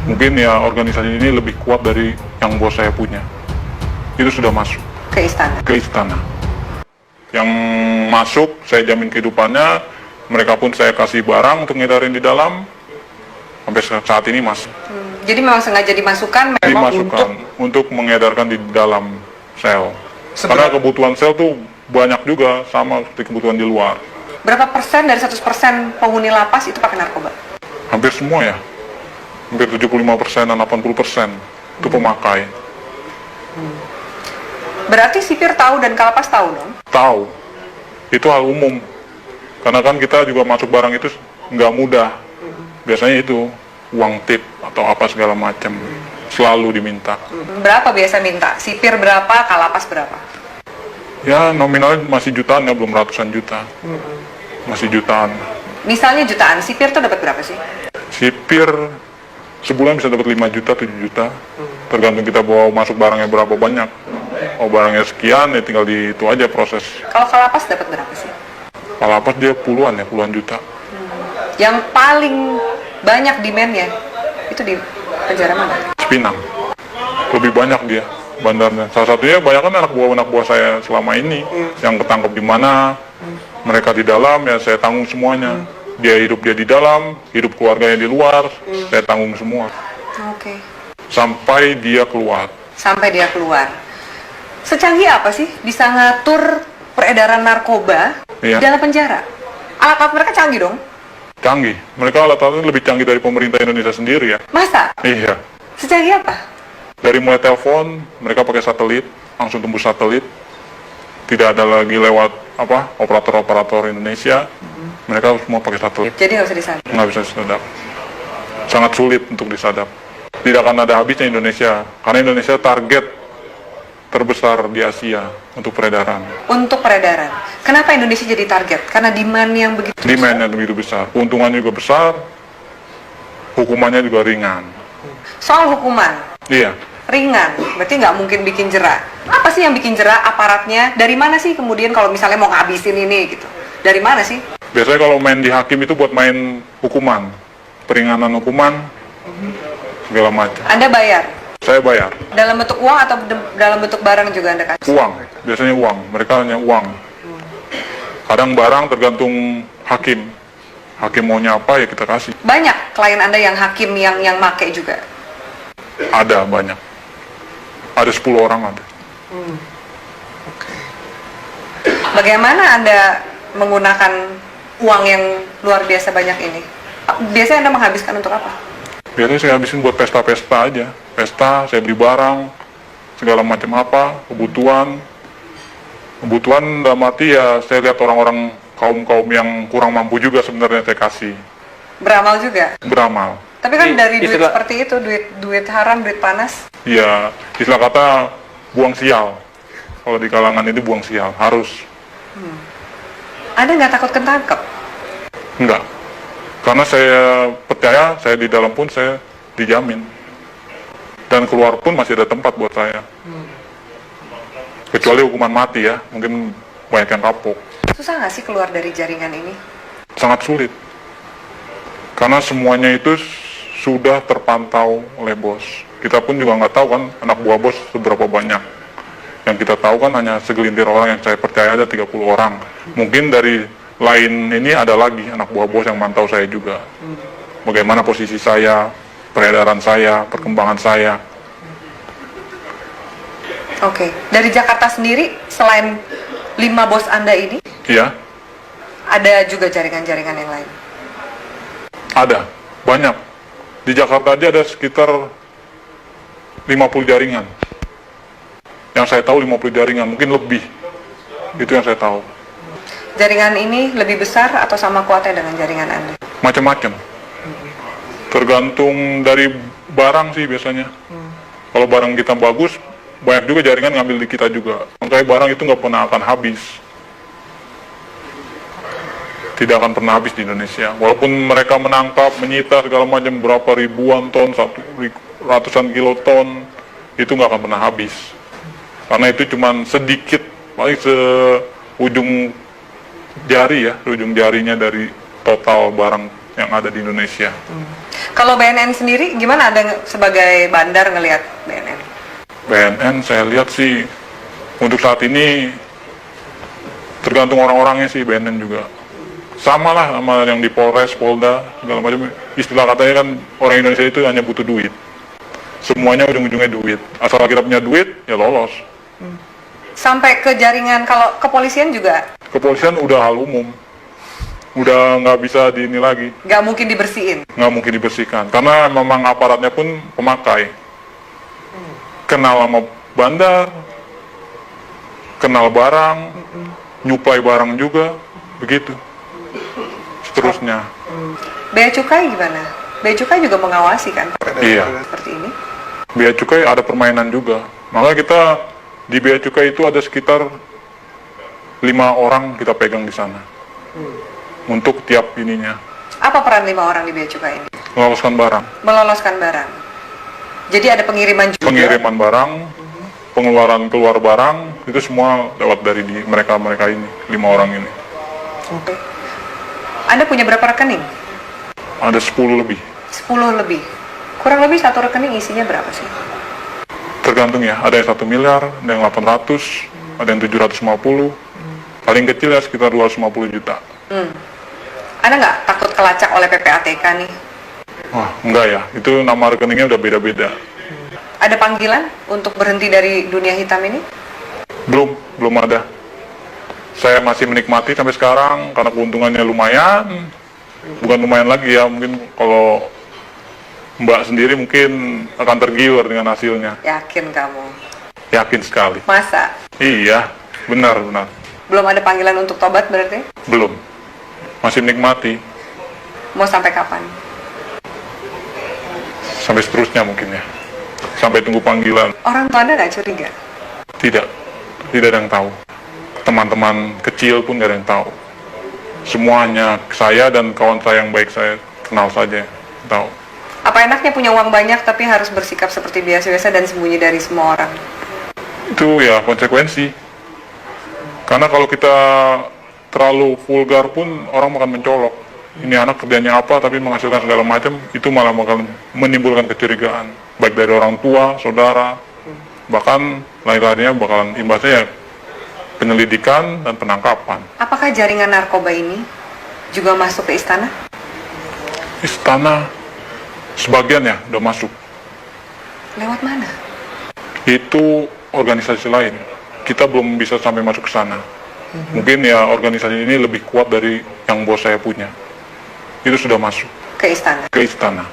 Mungkin ya organisasi ini lebih kuat dari yang bos saya punya. Itu sudah masuk Ke istana. ke istana. Yang masuk, saya jamin kehidupannya, mereka pun saya kasih barang untuk ngedarin di dalam, sampai saat ini masih Jadi memang sengaja dimasukkan memang dimasukkan untuk mengedarkan di dalam sel. Karena kebutuhan sel tuh banyak juga, sama seperti kebutuhan di luar. berapa persen dari 100% penghuni lapas itu pakai narkoba? Hampir semua ya, hampir 75%, 80% itu pemakai. Berarti sipir tahu dan kalapas tahu dong? Tahu, itu hal umum. Karena kan kita juga masuk barang itu nggak mudah. Biasanya itu uang tip atau apa segala macam selalu diminta. Berapa biasa minta? Sipir berapa, kalapas berapa? Ya nominalnya masih jutaan ya, belum ratusan juta. Masih jutaan. Misalnya jutaan, sipir tuh dapat berapa sih? Sipir sebulan bisa dapat 5 juta, 7 juta. Tergantung kita bawa masuk barangnya berapa banyak. Oh barangnya sekian ya tinggal di itu aja proses. Kalau kalapas dapat berapa sih? Kalapas dia puluhan ya, puluhan juta. Yang paling banyak demand-nya itu di penjara mana? Cipinang. Lebih banyak dia bandarnya. Salah satunya banyak kan anak buah saya selama ini yang ketangkep di mana, mereka di dalam ya saya tanggung semuanya. Dia di dalam, hidup keluarganya di luar, saya tanggung semua. Oke. Sampai dia keluar. Sampai dia keluar. Secanggih apa sih bisa ngatur peredaran narkoba Iya. di dalam penjara? Alat-alat mereka canggih dong? Canggih. Mereka alat-alatnya lebih canggih dari pemerintah Indonesia sendiri ya. Masa? Iya. Secanggih apa? Dari mulai telepon, mereka pakai satelit, langsung tembus satelit. Tidak ada lagi lewat operator-operator Indonesia. Mereka semua pakai satelit. Jadi nggak bisa disadap. Nggak bisa disadap. Sangat sulit untuk disadap. Tidak akan ada habisnya Indonesia. Karena Indonesia target terbesar di Asia untuk peredaran. Untuk peredaran. Kenapa Indonesia jadi target? Karena demand yang begitu besar? Demand-nya begitu besar. Keuntungannya juga besar. Hukumannya juga ringan. Soal hukuman, Iya. ringan, berarti nggak mungkin bikin jera. Apa sih yang bikin jera aparatnya? Dari mana sih kemudian kalau misalnya mau ngabisin ini gitu? Dari mana sih? Biasanya kalau main di hakim itu buat main hukuman. Peringanan hukuman, segala macam. Anda bayar? Saya bayar. Dalam bentuk uang atau dalam bentuk barang juga Anda kasih? Uang, biasanya uang. Mereka hanya uang. Kadang barang tergantung hakim. Hakim maunya apa ya kita kasih. Banyak klien Anda yang hakim yang make juga? Ada banyak. Ada 10 orang ada. Bagaimana Anda menggunakan uang yang luar biasa banyak ini? Biasanya Anda menghabiskan untuk apa? Biasanya saya habisin buat pesta-pesta aja. Pesta, saya beli barang, segala macam apa, kebutuhan. Kebutuhan dalam arti ya saya lihat orang-orang kaum-kaum yang kurang mampu juga sebenarnya saya kasih. Beramal juga? Beramal. Tapi kan dari duit Istilah- seperti itu, duit haram, duit panas. Ya, istilah kata buang sial. Kalau di kalangan itu buang sial, harus. Anda nggak takut ketangkep? Enggak. Karena saya percaya, saya di dalam pun saya dijamin. Dan keluar pun masih ada tempat buat saya. Kecuali hukuman mati ya, mungkin banyak yang kapok. Susah nggak sih keluar dari jaringan ini? Sangat sulit. Karena semuanya itu sudah terpantau oleh bos. Kita pun juga nggak tahu kan anak buah bos seberapa banyak. Yang kita tahu kan hanya segelintir orang yang saya percaya ada 30 orang. Mungkin dari lain ini ada lagi anak buah bos yang mantau saya juga. Bagaimana posisi saya, peredaran saya, perkembangan saya. Oke. Dari Jakarta sendiri, selain 5 bos Anda ini, Iya, ada juga jaringan-jaringan yang lain? ada. Banyak. Di Jakarta aja ada sekitar 50 jaringan. Yang saya tahu 50 jaringan, mungkin lebih. Itu yang saya tahu. Jaringan ini lebih besar atau sama kuatnya dengan jaringan Anda? Macam-macam. Tergantung dari barang sih biasanya. Kalau barang kita bagus, banyak juga jaringan ngambil di kita juga. Makanya barang itu nggak pernah akan habis. Tidak akan pernah habis di Indonesia. Walaupun mereka menangkap, menyita segala macam berapa ribuan ton, ratusan kiloton, itu nggak akan pernah habis. Karena itu cuma sedikit, paling seujung jari ya, ujung jarinya dari total barang yang ada di Indonesia. Kalau BNN sendiri gimana, ada sebagai bandar ngelihat BNN? BNN saya lihat sih untuk saat ini tergantung orang-orangnya sih. BNN juga sama lah sama yang di Polres, Polda, segala macam. Istilah katanya kan orang Indonesia itu hanya butuh duit. Semuanya ujung-ujungnya duit. Asal kita punya duit, ya lolos. Sampai ke jaringan, kalau kepolisian juga Kepolisian udah hal umum. Udah nggak bisa di ini lagi. nggak mungkin dibersihin. Nggak mungkin dibersihkan. Karena memang aparatnya pun pemakai. Kenal sama bandar, kenal barang, nyuplai barang juga, begitu. Seterusnya. Bea Cukai gimana? Bea Cukai juga mengawasi kan Iya. seperti ini? Bea Cukai ada permainan juga. Makanya kita di Bea Cukai itu ada sekitar 5 orang kita pegang di sana. Untuk tiap ininya. Apa peran 5 orang di Bea Cukai ini? Meloloskan barang. Meloloskan barang. Jadi ada pengiriman juga. Pengiriman barang, pengeluaran keluar barang, itu semua lewat dari mereka ini, 5 orang ini. Oke. Anda punya berapa rekening? Ada 10 lebih. 10 lebih. Kurang lebih satu rekening isinya berapa sih? Tergantung ya, ada yang 1 miliar, ada yang 800, ada yang 750. Paling kecil ya sekitar 250 juta. Anda nggak takut kelacak oleh PPATK nih? Wah, enggak ya, itu nama rekeningnya udah beda-beda. Ada panggilan untuk berhenti dari dunia hitam ini? Belum ada. Saya masih menikmati sampai sekarang karena keuntungannya lumayan. Bukan lumayan lagi ya, mungkin kalau Mbak sendiri mungkin akan tergiur dengan hasilnya. Yakin kamu? Yakin sekali. Masa? Iya, benar. Belum ada panggilan untuk tobat berarti? Belum. Masih menikmati. Mau sampai kapan? Sampai seterusnya mungkin ya. Sampai tunggu panggilan. Orang tua Anda nggak curiga? Tidak ada yang tahu. Teman-teman kecil pun nggak ada yang tahu. Semuanya saya dan kawan saya yang baik saya kenal saja yang tahu. Apa enaknya punya uang banyak tapi harus bersikap seperti biasa-biasa dan sembunyi dari semua orang? Itu ya konsekuensi. Karena kalau kita terlalu vulgar pun orang akan mencolok. Ini anak kerjanya apa tapi menghasilkan segala macam, itu malah bakal menimbulkan kecurigaan. Baik dari orang tua, saudara, bahkan lain-lainnya bakalan imbasnya ya penyelidikan dan penangkapan. Apakah jaringan narkoba ini juga masuk ke istana? Istana sebagian ya udah masuk. Lewat mana? Itu organisasi lain. Kita belum bisa sampai masuk ke sana. Mungkin ya organisasi ini lebih kuat dari yang bos saya punya. Itu sudah masuk Ke istana? ke istana.